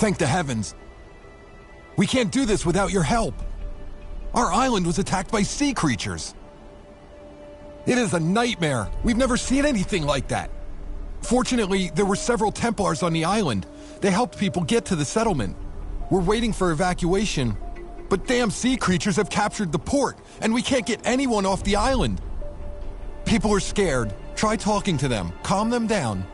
Thank the heavens. We can't do this without your help. Our island was attacked by sea creatures. It is a nightmare. We've never seen anything like that. Fortunately, there were several Templars on the island. They helped people get to the settlement. We're waiting for evacuation, but damn sea creatures have captured the port, and we can't get anyone off the island. People are scared. Try talking to them. Calm them down.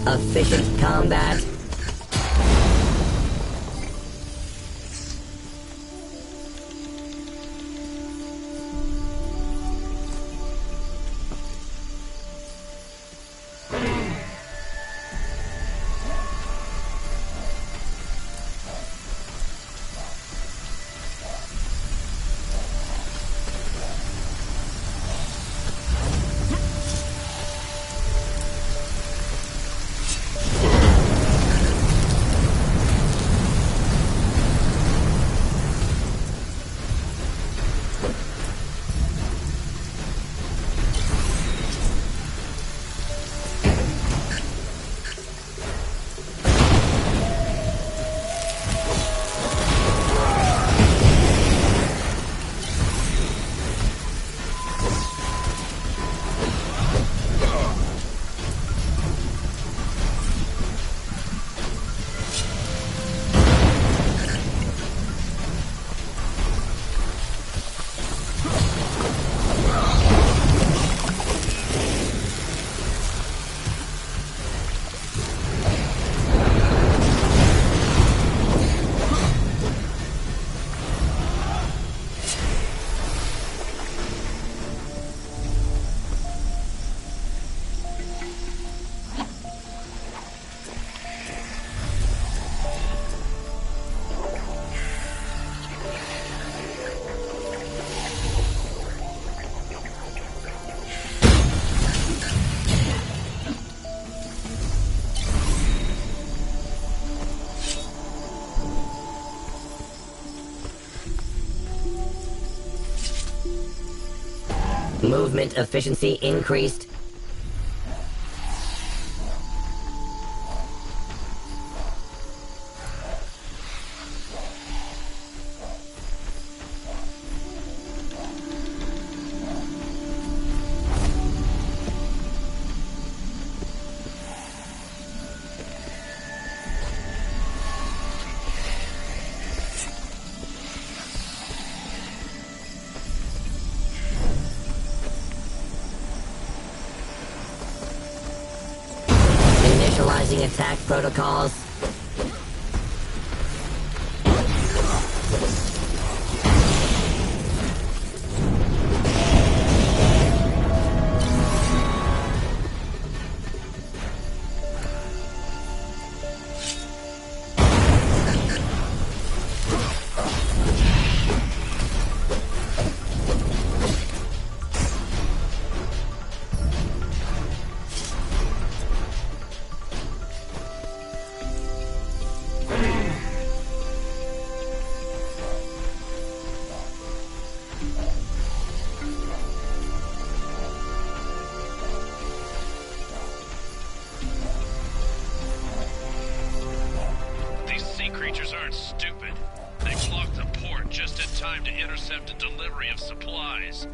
Efficient combat. Movement efficiency increased. Initializing attack protocols. Russians aren't stupid. They blocked the port just in time to intercept a delivery of supplies.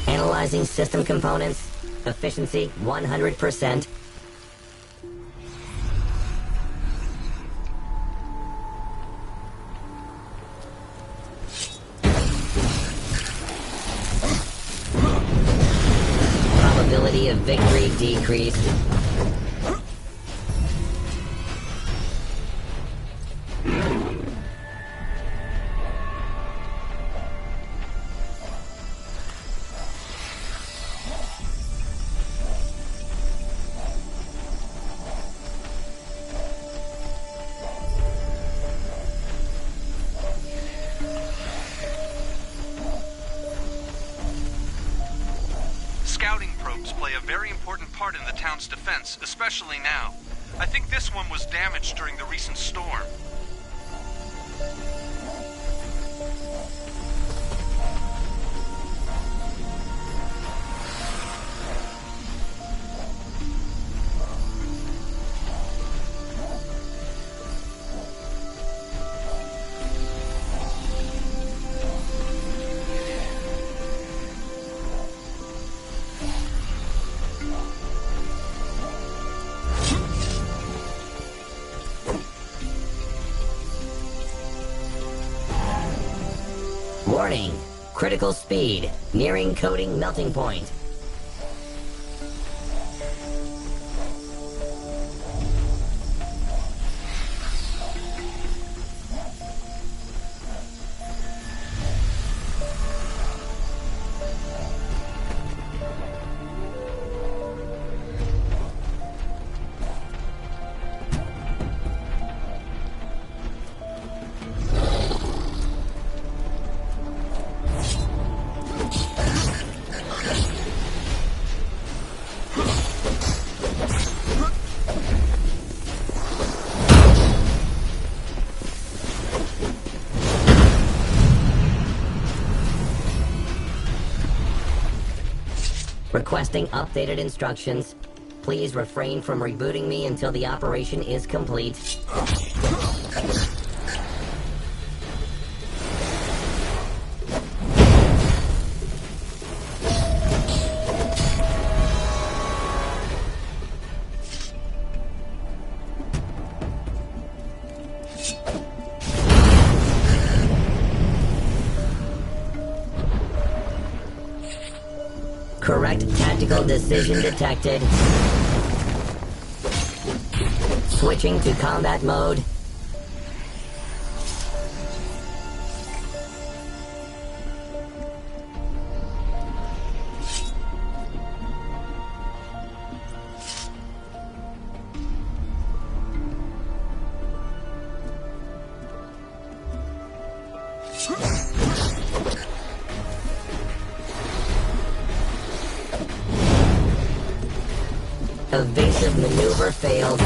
Analyzing system components. Efficiency 100%. Probability of victory decreased. Scouting probes play a very important part in the town's defense, especially now. I think this one was damaged during the recent storm. Warning. Critical speed. Nearing coding melting point. Requesting updated instructions. Please refrain from rebooting me until the operation is complete. Correct tactical decision detected. Switching to combat mode. Evasive maneuver failed.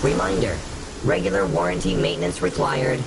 Reminder, regular warranty maintenance required.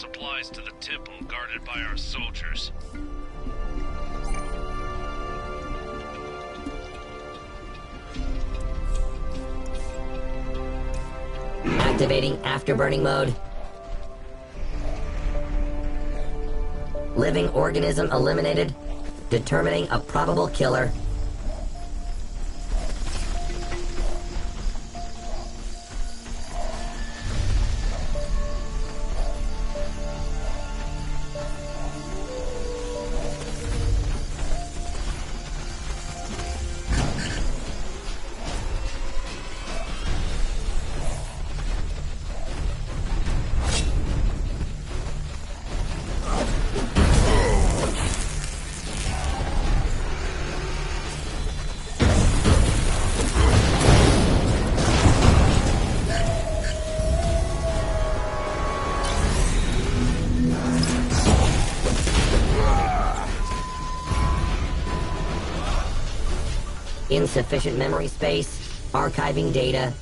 supplies to the temple guarded by our soldiers. Activating afterburning mode. Living organism eliminated. Determining a probable killer. Insufficient memory space. Archiving data.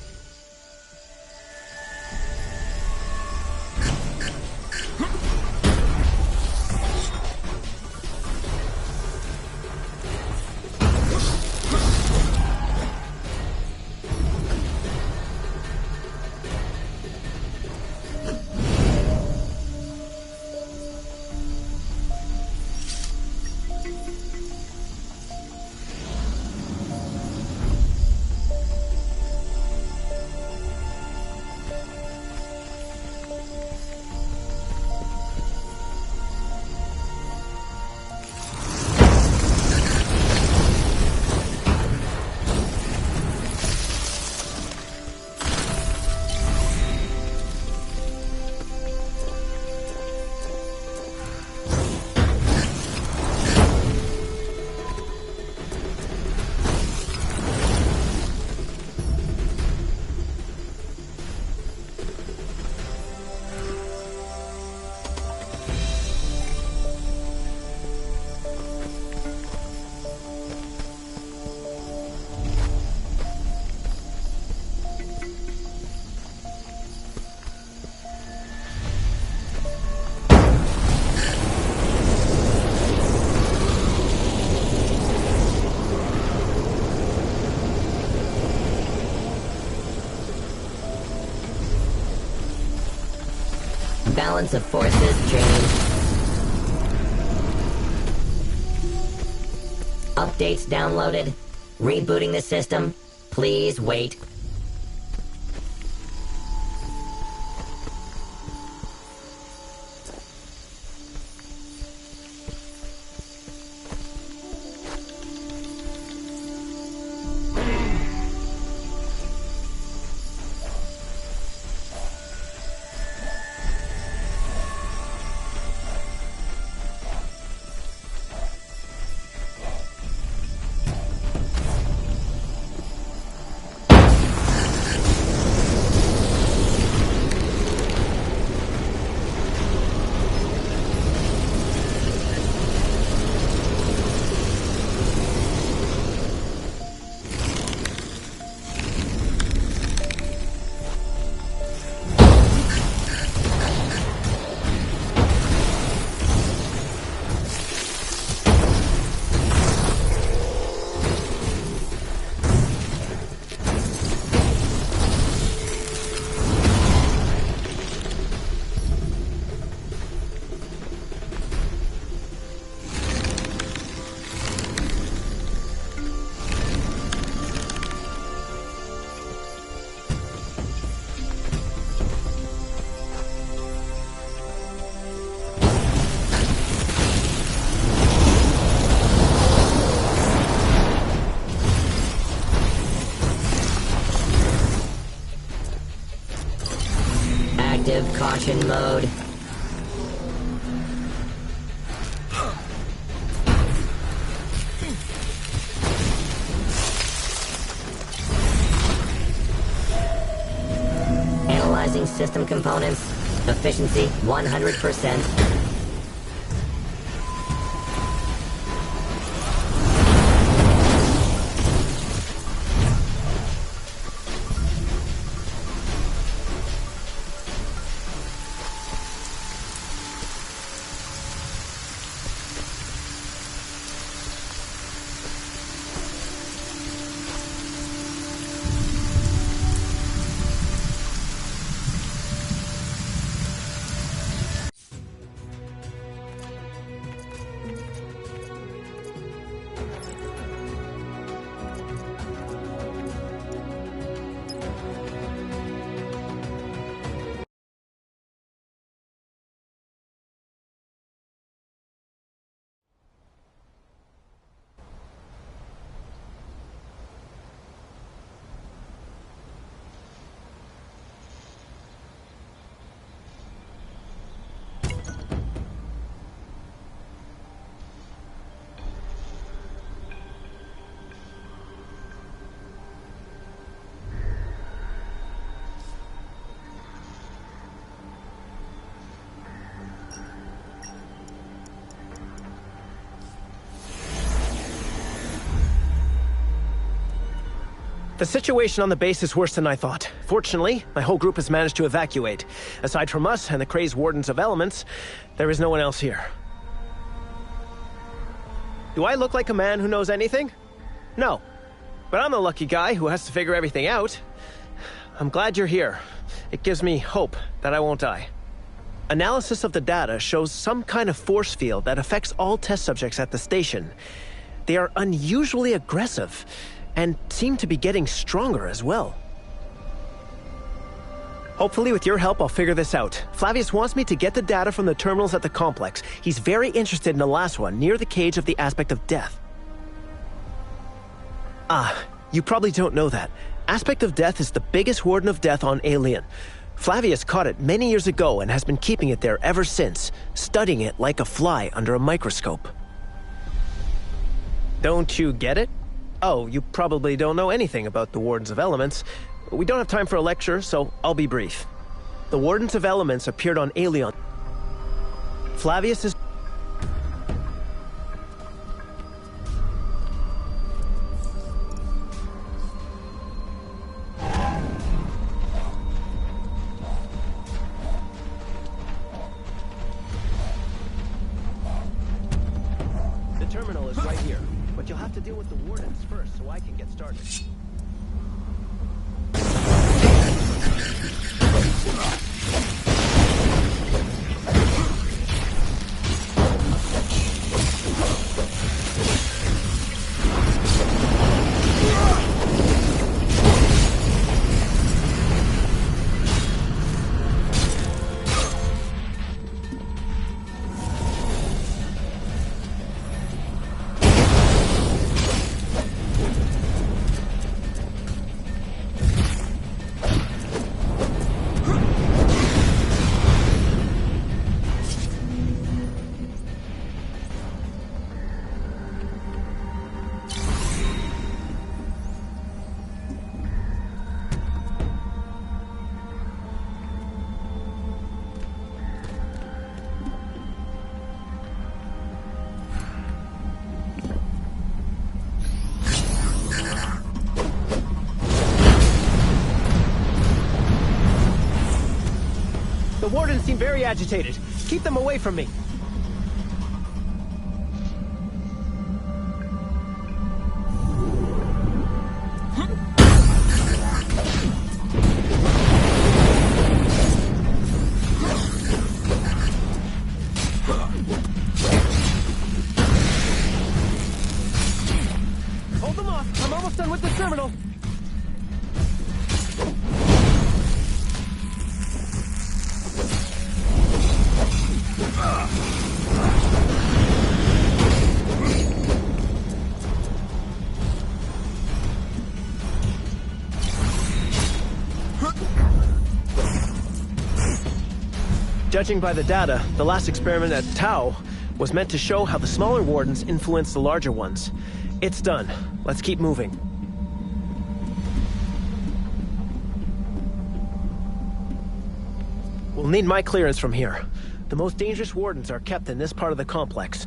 Balance of forces changed. Updates downloaded. Rebooting the system. Please wait. Active caution mode. Analyzing system components. Efficiency 100%. The situation on the base is worse than I thought. Fortunately, my whole group has managed to evacuate. Aside from us and the crazed Wardens of Elements, there is no one else here. Do I look like a man who knows anything? No. But I'm the lucky guy who has to figure everything out. I'm glad you're here. It gives me hope that I won't die. Analysis of the data shows some kind of force field that affects all test subjects at the station. They are unusually aggressive, and seem to be getting stronger as well. Hopefully with your help I'll figure this out. Flavius wants me to get the data from the terminals at the complex. He's very interested in the last one, near the cage of the Aspect of Death. Ah, you probably don't know that. Aspect of Death is the biggest Warden of Death on Alien. Flavius caught it many years ago and has been keeping it there ever since, studying it like a fly under a microscope. Don't you get it? Oh, you probably don't know anything about the Wardens of Elements. We don't have time for a lecture, so I'll be brief. The Wardens of Elements appeared on Alien. Flavius is... The terminal is right here. But you'll have to deal with the Wardens first, so I can get started. The Wardens seem very agitated. Keep them away from me. Hold them off. I'm almost done with the terminal. Judging by the data, the last experiment at Tau was meant to show how the smaller Wardens influence the larger ones. It's done. Let's keep moving. We'll need my clearance from here. The most dangerous Wardens are kept in this part of the complex.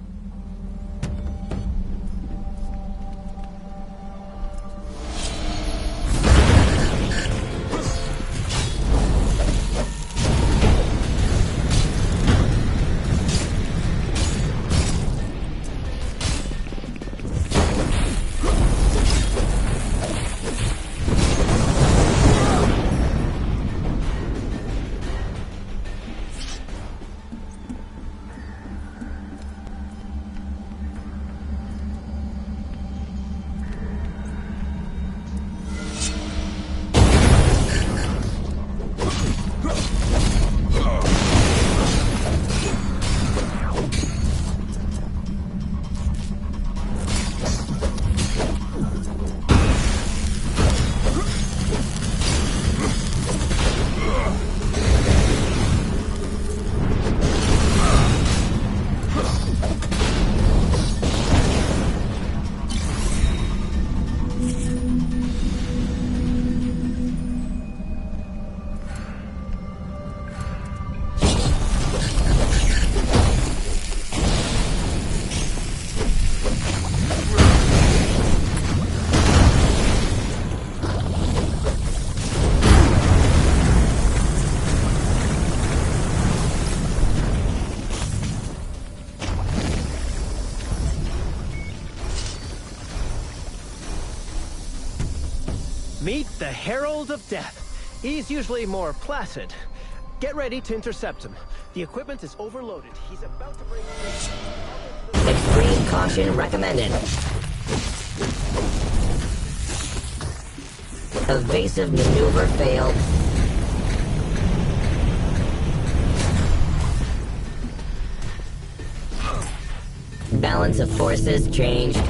Meet the Herald of Death. He's usually more placid. Get ready to intercept him. The equipment is overloaded. He's about to bring... Extreme caution recommended. Evasive maneuver failed. Balance of forces changed.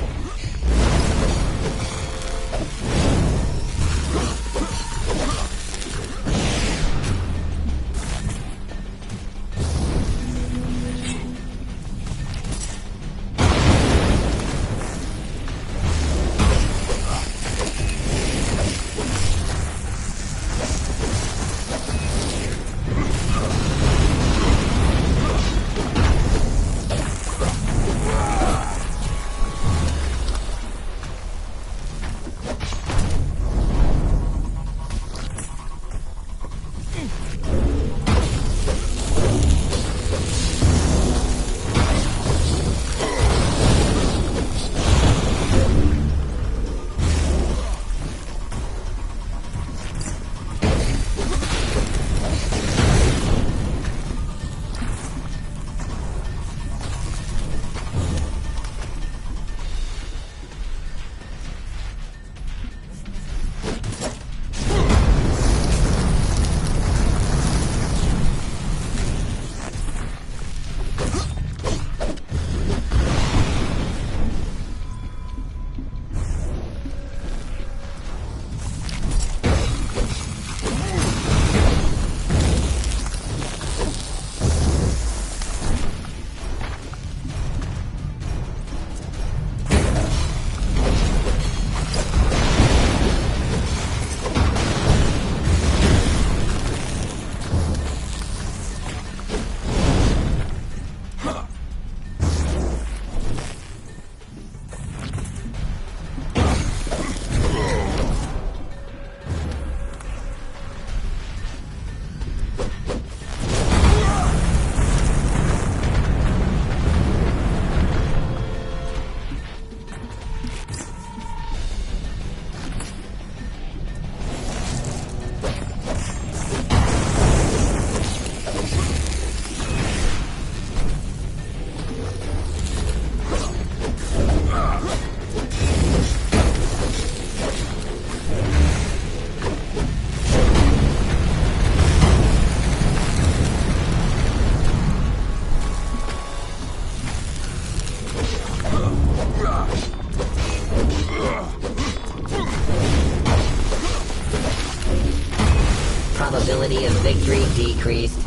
Probability of victory decreased.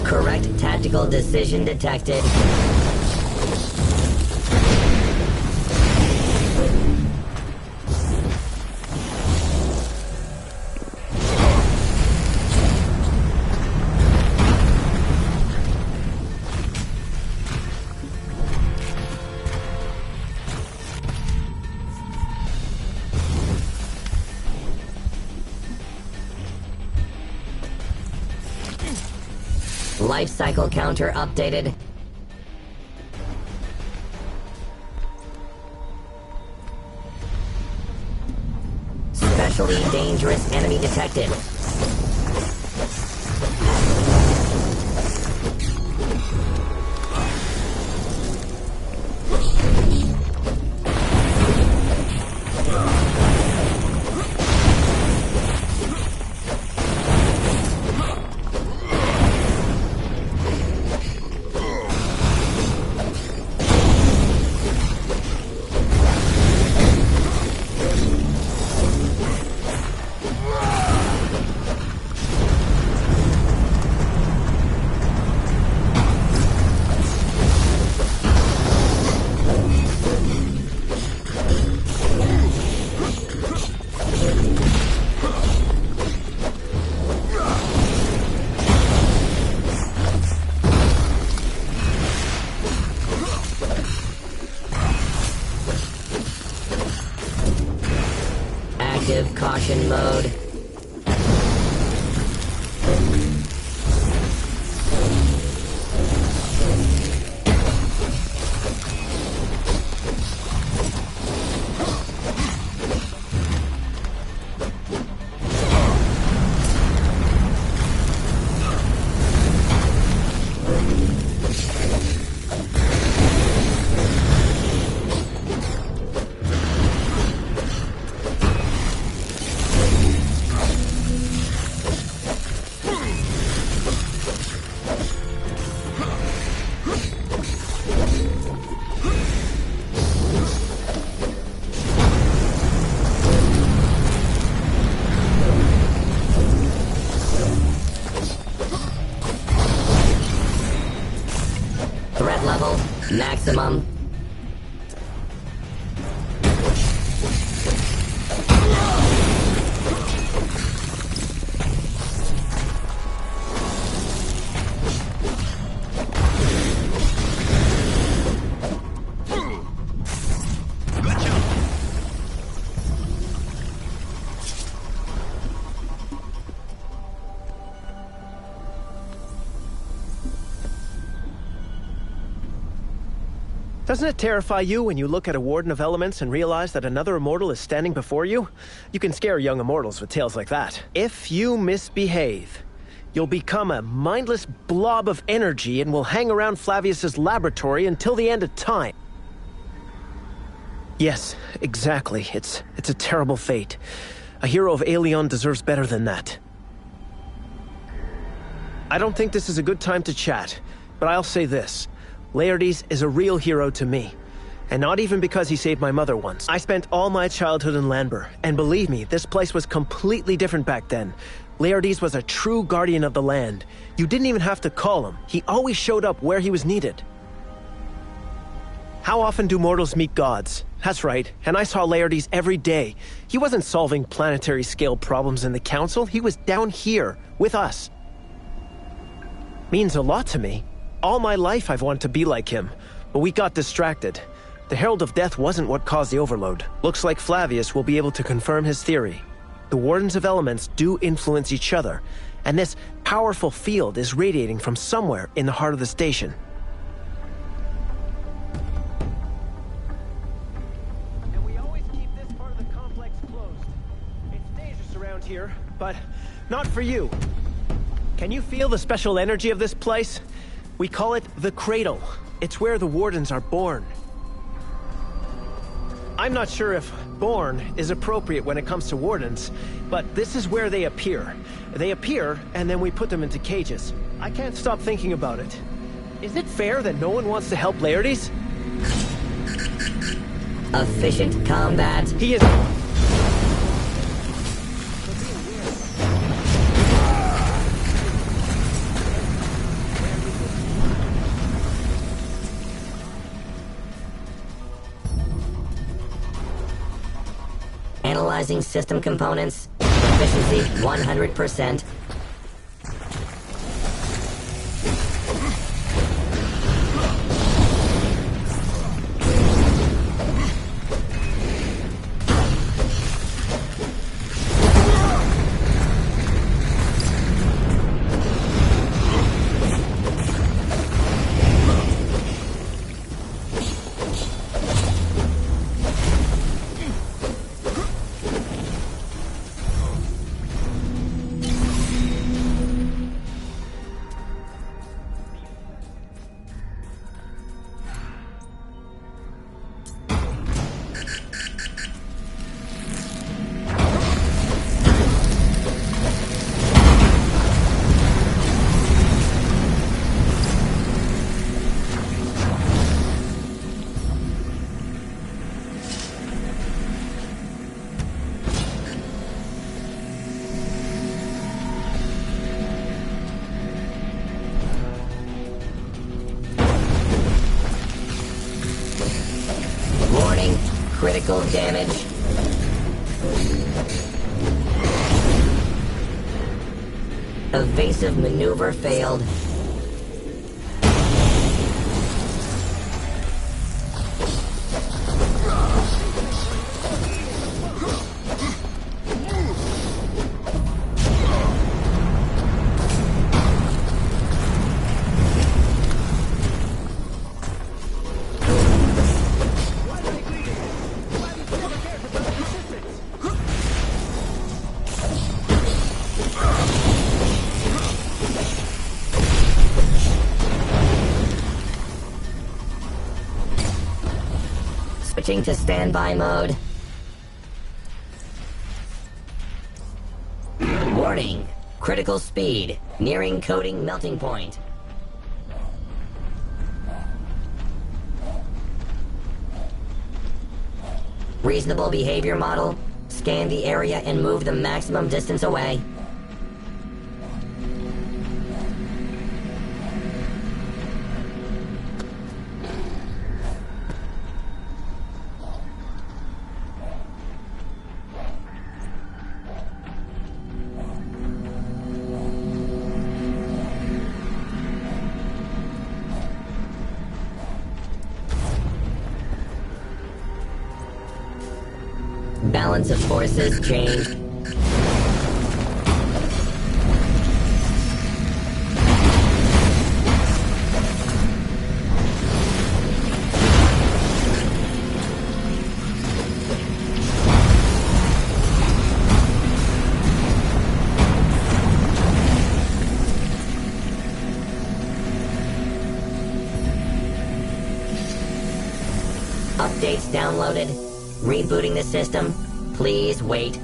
Correct tactical decision detected. Life cycle counter updated. Especially dangerous enemy detected. Active caution mode. Threat level, maximum. Doesn't it terrify you when you look at a Warden of Elements and realize that another immortal is standing before you? You can scare young immortals with tales like that. If you misbehave, you'll become a mindless blob of energy and will hang around Flavius's laboratory until the end of time. Yes, exactly. It's a terrible fate. A hero of Aeolion deserves better than that. I don't think this is a good time to chat, but I'll say this. Laertes is a real hero to me. And not even because he saved my mother once. I spent all my childhood in Lanber, and believe me, this place was completely different back then. Laertes was a true guardian of the land. You didn't even have to call him. He always showed up where he was needed. How often do mortals meet gods? That's right, and I saw Laertes every day. He wasn't solving planetary-scale problems in the Council. He was down here, with us. Means a lot to me. All my life I've wanted to be like him, but we got distracted. The Herald of Death wasn't what caused the overload. Looks like Flavius will be able to confirm his theory. The Wardens of Elements do influence each other, and this powerful field is radiating from somewhere in the heart of the station. And we always keep this part of the complex closed. It's dangerous around here, but not for you. Can you feel the special energy of this place? We call it the Cradle. It's where the Wardens are born. I'm not sure if born is appropriate when it comes to Wardens, but this is where they appear. They appear, and then we put them into cages. I can't stop thinking about it. Is it fair that no one wants to help Laertes? Efficient combat. He is... Analyzing system components. Efficiency 100%. Critical damage. Evasive maneuver failed. Switching to standby mode. Warning. Critical speed. Nearing coding melting point. Reasonable behavior model. Scan the area and move the maximum distance away. Balance of forces changed. Updates downloaded. Rebooting the system. Please wait.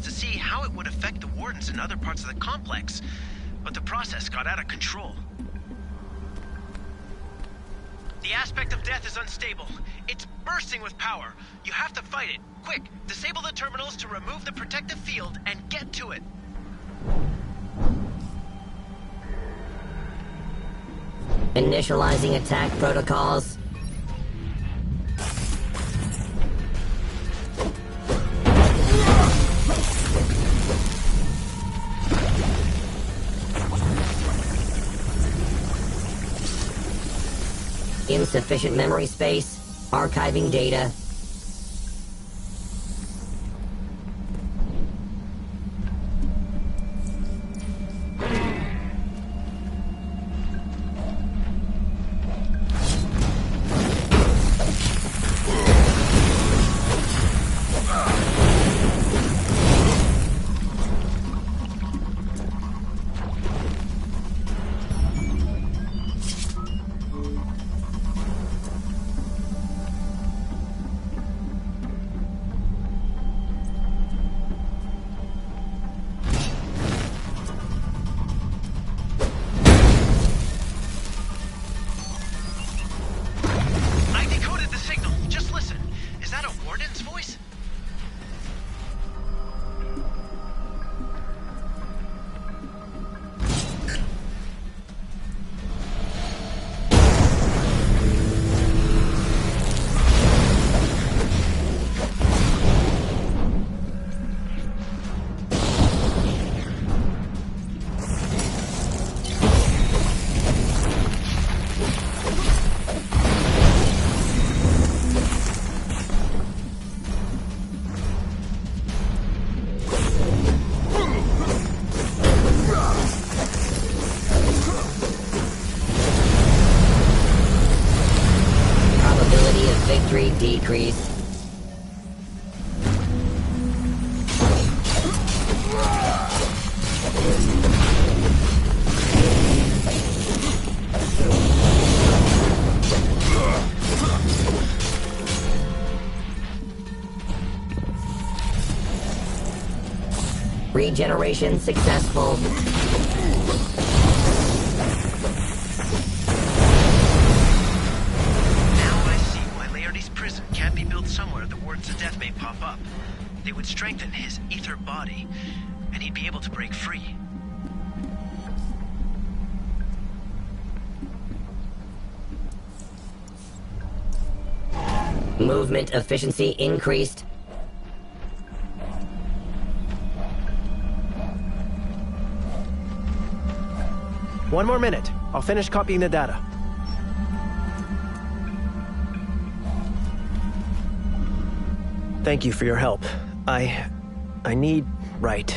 To see how it would affect the wardens in other parts of the complex, but the process got out of control. The aspect of death is unstable. It's bursting with power. You have to fight it. Quick, disable the terminals to remove the protective field and get to it. Initializing attack protocols. Insufficient memory space. Archiving data. Victory decrease. Regeneration successful. Now I see why Laertes' prison can't be built somewhere the wardens of death may pop up. They would strengthen his ether body, and he'd be able to break free. Movement efficiency increased. One more minute. I'll finish copying the data. Thank you for your help. I need... Right.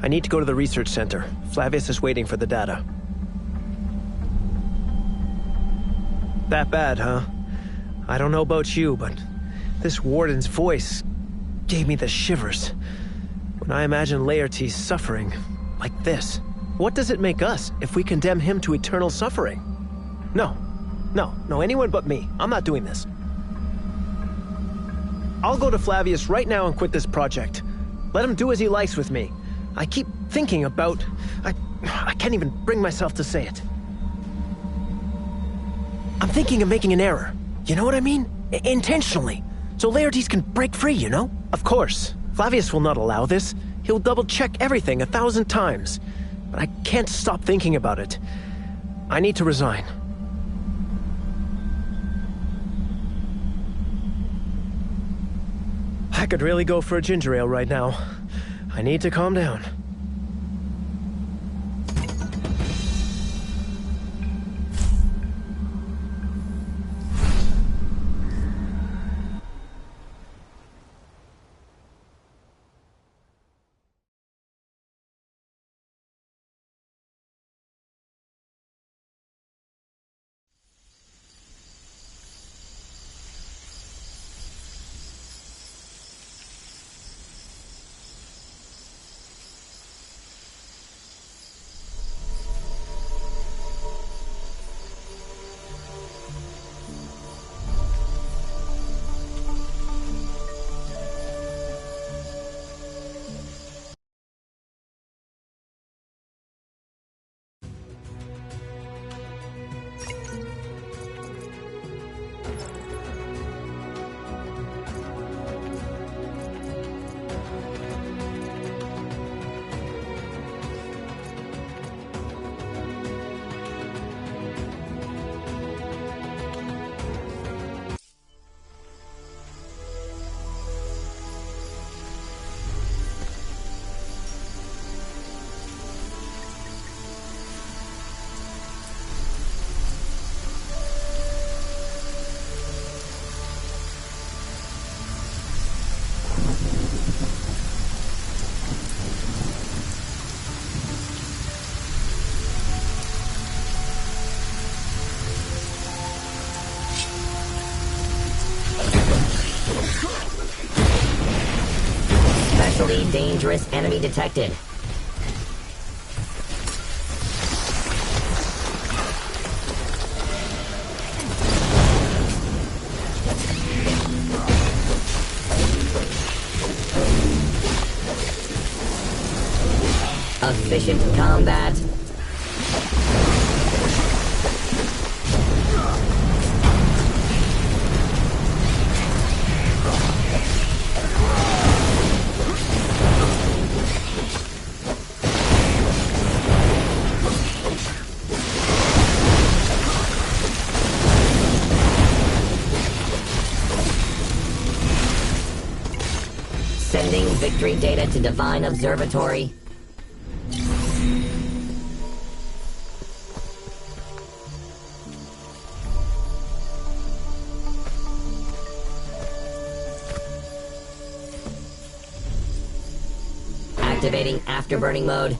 I need to go to the research center. Flavius is waiting for the data. That bad, huh? I don't know about you, but this warden's voice gave me the shivers. When I imagine Laertes suffering like this, what does it make us if we condemn him to eternal suffering? No, anyone but me. I'm not doing this. I'll go to Flavius right now and quit this project. Let him do as he likes with me. I keep thinking about... I can't even bring myself to say it. I'm thinking of making an error. You know what I mean? Intentionally. So Laertes can break free, you know? Of course. Flavius will not allow this. He'll double-check everything 1,000 times. But I can't stop thinking about it. I need to resign. I could really go for a ginger ale right now. I need to calm down. Especially dangerous enemy detected. Efficient combat. Sending victory data to Divine Observatory. Activating afterburning mode.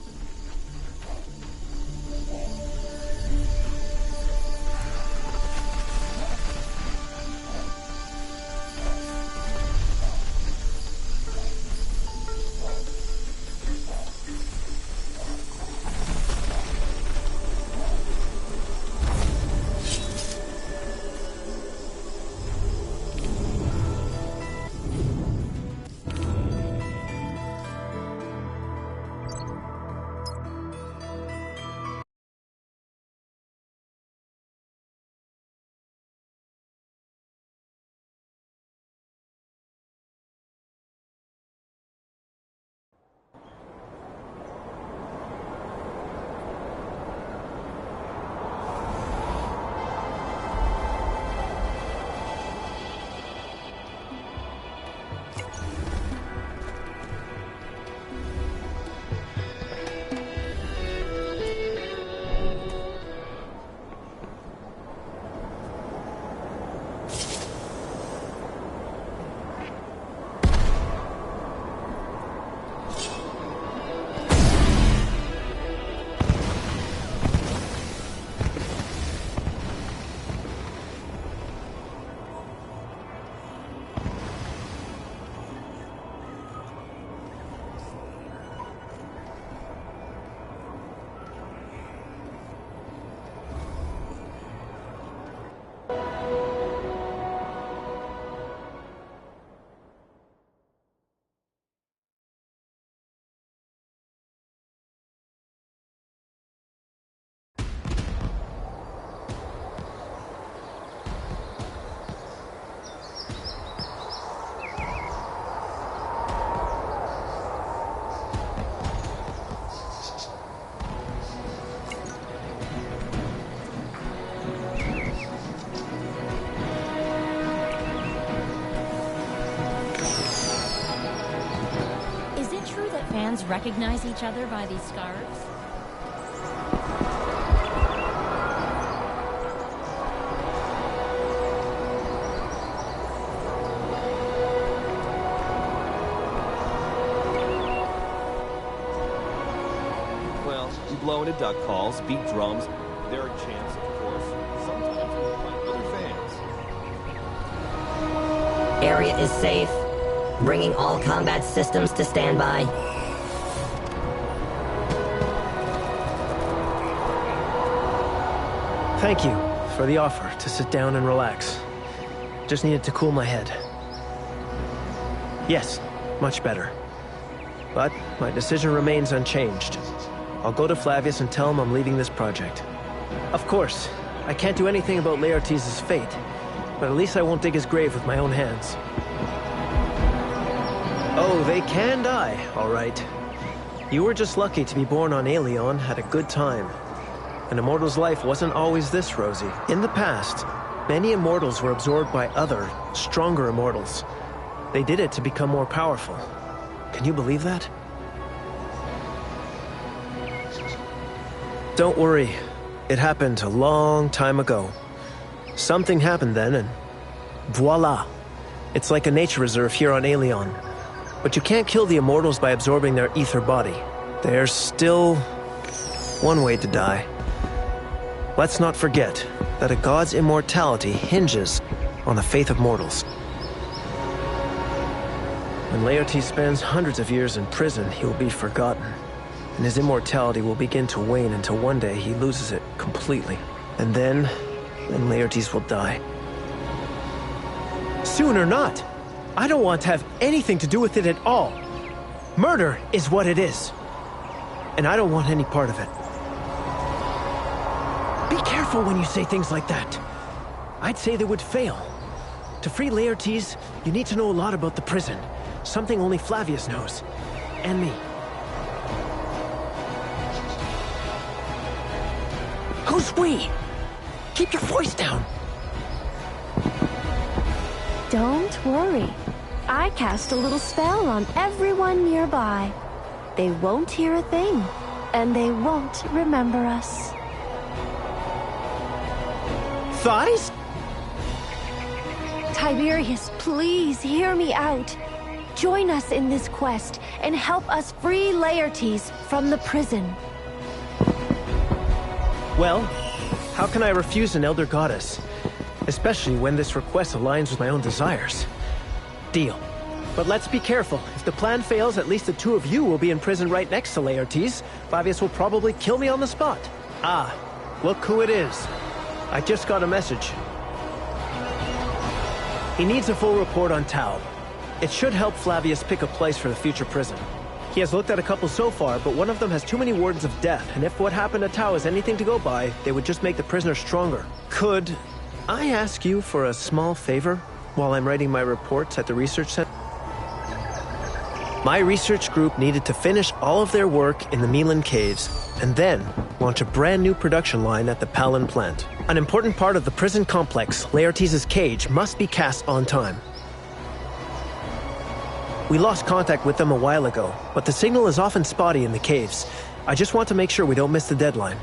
Laertes recognize each other by these scarves? Well, we blow into duck calls, beat drums. There are chants, of course. Sometimes we find other fans. Area is safe. Bringing all combat systems to standby. Thank you for the offer to sit down and relax. Just needed to cool my head. Yes, much better. But my decision remains unchanged. I'll go to Flavius and tell him I'm leaving this project. Of course, I can't do anything about Laertes' fate, but at least I won't dig his grave with my own hands. Oh, they can die, all right. You were just lucky to be born on Aelion at a good time. An immortal's life wasn't always this rosy. In the past, many immortals were absorbed by other, stronger immortals. They did it to become more powerful. Can you believe that? Don't worry. It happened a long time ago. Something happened then, and voila. It's like a nature reserve here on Aelion. But you can't kill the immortals by absorbing their ether body. There's still one way to die. Let's not forget that a god's immortality hinges on the faith of mortals. When Laertes spends hundreds of years in prison, he will be forgotten, and his immortality will begin to wane until one day he loses it completely. And then Laertes will die. Soon or not, I don't want to have anything to do with it at all. Murder is what it is, and I don't want any part of it. Be careful when you say things like that. I'd say they would fail. To free Laertes, you need to know a lot about the prison. Something only Flavius knows. And me. Who's we? Keep your voice down. Don't worry. I cast a little spell on everyone nearby. They won't hear a thing, and they won't remember us. Thighs? Tiberius, please hear me out. Join us in this quest and help us free Laertes from the prison. Well, how can I refuse an elder goddess? Especially when this request aligns with my own desires. Deal. But let's be careful. If the plan fails, at least the two of you will be in prison right next to Laertes. Flavius will probably kill me on the spot. Ah, look who it is. I just got a message. He needs a full report on Tau. It should help Flavius pick a place for the future prison. He has looked at a couple so far, but one of them has too many wardens of death, and if what happened to Tau is anything to go by, they would just make the prisoner stronger. Could I ask you for a small favor while I'm writing my reports at the research center? My research group needed to finish all of their work in the Milan caves, and then launch a brand new production line at the Palin plant. An important part of the prison complex, Laertes' cage, must be cast on time. We lost contact with them a while ago, but the signal is often spotty in the caves. I just want to make sure we don't miss the deadline.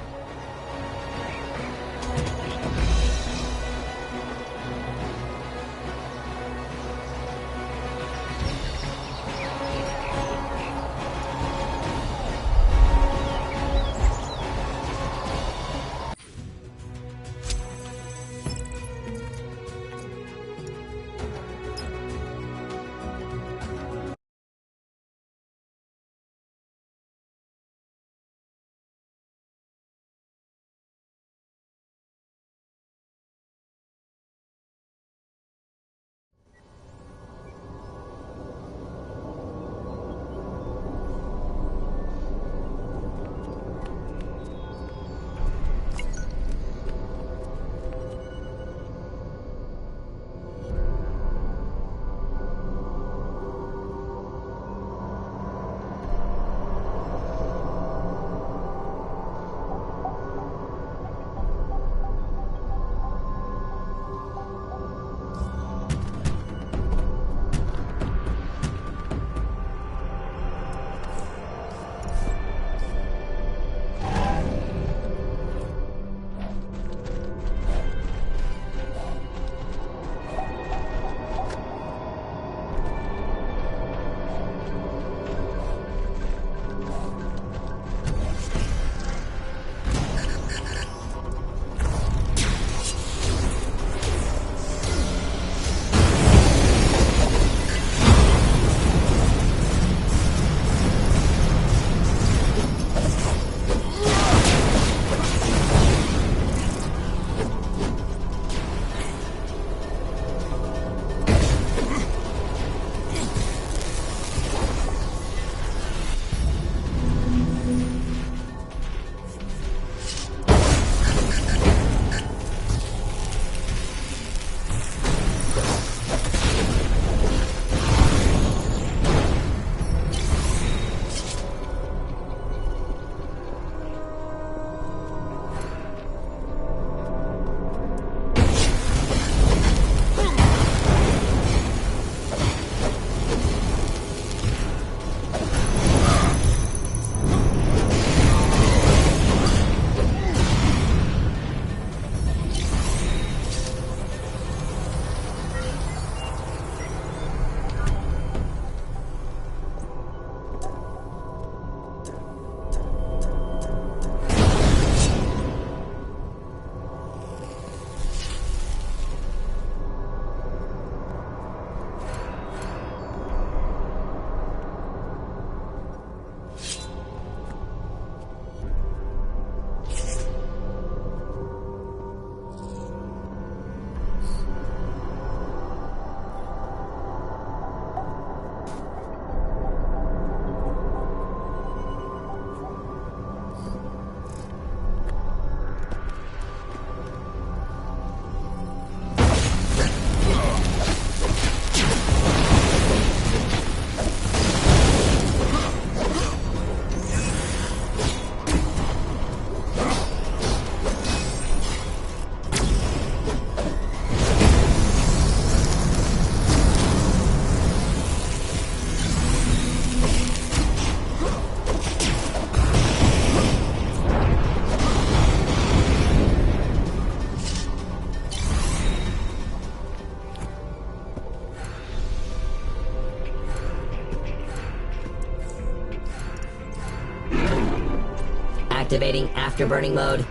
Activating afterburning mode.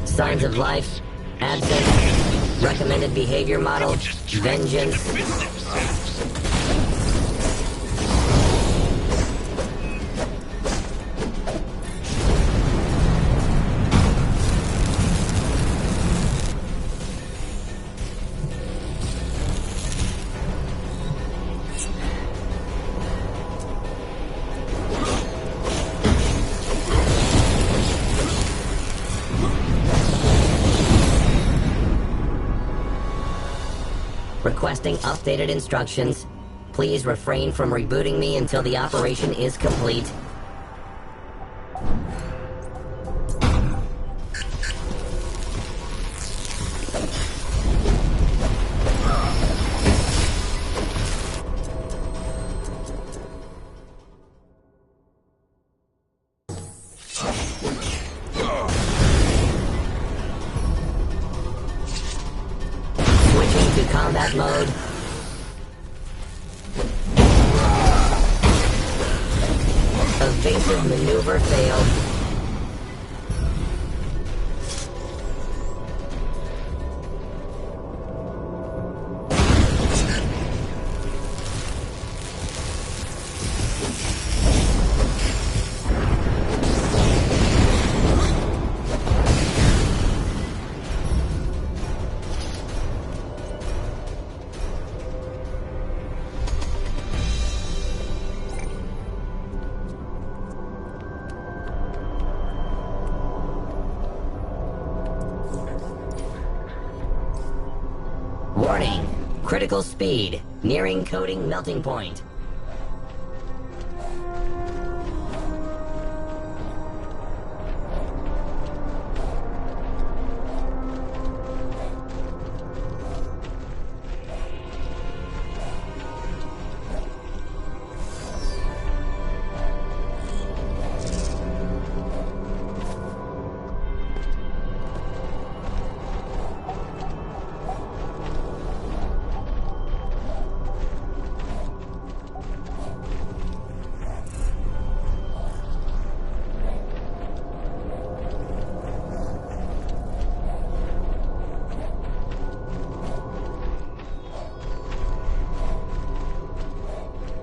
Signs of life, absence, recommended behavior model, vengeance. Requesting updated instructions. Please refrain from rebooting me until the operation is complete. Combat mode. Evasive maneuver failed. Warning! Critical speed. Nearing coding melting point.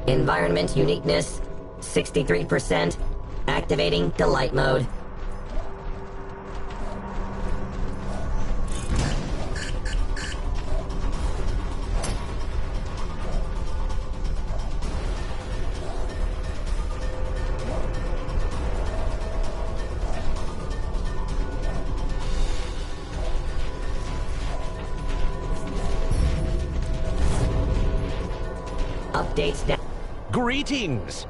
Environment uniqueness, 63%. Activating delight mode. Updates now. Greetings!